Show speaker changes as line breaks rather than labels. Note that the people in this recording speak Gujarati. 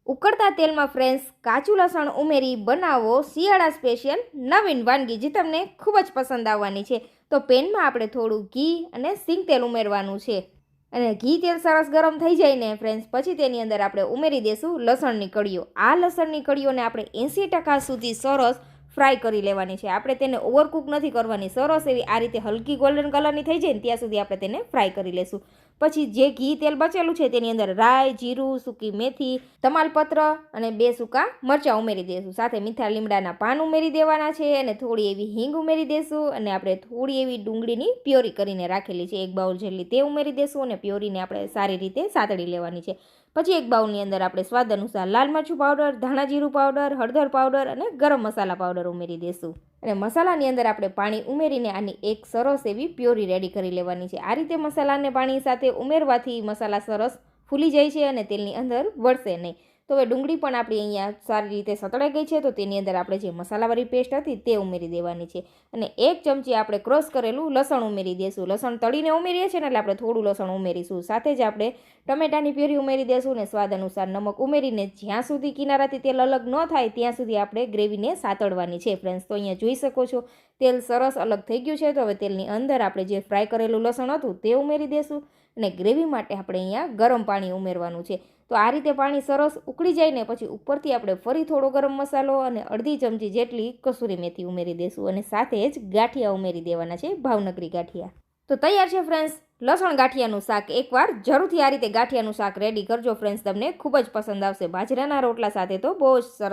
ઉકળતા તેલમાં ફ્રેન્ડ્સ કાચું લસણ ઉમેરી બનાવો શિયાળા સ્પેશિયલ નવીન વાનગી જે તમને ખૂબ જ પસંદ આવવાની છે. તો પેનમાં આપણે થોડું ઘી અને સિંગ તેલ ઉમેરવાનું છે અને ઘી તેલ સરસ ગરમ થઈ જાય ને ફ્રેન્ડ્સ, પછી તેની અંદર આપણે ઉમેરી દઈશું લસણની કળીઓ. આ લસણની કળીઓને આપણે 80% સુધી સરસ ફ્રાય કરી લેવાની છે. આપણે તેને ઓવરકુક નથી કરવાની. સરસ એવી આ રીતે હલકી ગોલ્ડન કલરની થઈ જાય ને ત્યાં સુધી આપણે તેને ફ્રાય કરી લેશું. પછી જે ઘી તેલ બચેલું છે તેની અંદર રાઈ, જીરું, સૂકી મેથી, તમાલપત્ર અને 2 સૂકા મરચાં ઉમેરી દઈશું. સાથે મીઠા લીમડાના પાન ઉમેરી દેવાના છે અને થોડી એવી હિંગ ઉમેરી દઈશું અને આપણે થોડી એવી ડુંગળીની પ્યોરી કરીને રાખેલી છે 1 બાઉલ જેટલી તે ઉમેરી દઈશું અને પ્યોરીને આપણે સારી રીતે સાતળી લેવાની છે. પછી 1 બાઉલની અંદર આપણે સ્વાદ અનુસાર લાલ મરચું પાવડર, ધાણા જીરું પાવડર, હળદર પાવડર અને ગરમ મસાલા પાવડર ઉમેરી દઈશું અને મસાલાની અંદર આપણે પાણી ઉમેરીને આની એક સરસ એવી પ્યોરી રેડી કરી લેવાની છે. આ રીતે મસાલાને પાણી સાથે ઉમેરવાથી મસાલા સરસ ફૂલી જાય છે અને તેલની અંદર વળશે નહીં. તો હવે ડુંગળી પણ આપણી અહીંયા સારી રીતે સતળાઈ ગઈ છે. તો તેની અંદર આપણે જે મસાલાવાળી પેસ્ટ હતી તે ઉમેરી દેવાની છે અને 1 ચમચી આપણે ક્રશ કરેલું લસણ ઉમેરી દઈશું. લસણ તળીને ઉમેરીએ છીએ ને એટલે આપણે થોડું લસણ ઉમેરીશું. સાથે જ આપણે ટમેટાની પ્યુરી ઉમેરી દઈશું અને સ્વાદ અનુસાર નમક ઉમેરીને જ્યાં સુધી કિનારાથી તેલ અલગ ન થાય ત્યાં સુધી આપણે ગ્રેવીને સાતળવાની છે ફ્રેન્ડ્સ. તો અહીંયા જોઈ શકો છો તેલ સરસ અલગ થઈ ગયું છે. તો હવે તેલની અંદર આપણે જે ફ્રાય કરેલું લસણ હતું તે ઉમેરી દઈશું અને ગ્રેવી માટે આપણે અહીંયા ગરમ પાણી ઉમેરવાનું છે. તો આ રીતે પાણી સરસ ઉકળી જાય ને પછી ઉપરથી આપણે ફરી થોડો ગરમ મસાલો અને અડધી ચમચી જેટલી કસૂરી મેથી ઉમેરી દઈશું અને સાથે જ ગાંઠિયા ઉમેરી દેવાના છે, ભાવનગરી ગાંઠિયા. તો તૈયાર છે ફ્રેન્ડ્સ લસણ ગાંઠિયાનું શાક. એકવાર જરૂરથી આ રીતે ગાંઠિયાનું શાક રેડી કરજો ફ્રેન્ડ્સ, તમને ખૂબ જ પસંદ આવશે. બાજરાના રોટલા સાથે તો બહુ જ સરસ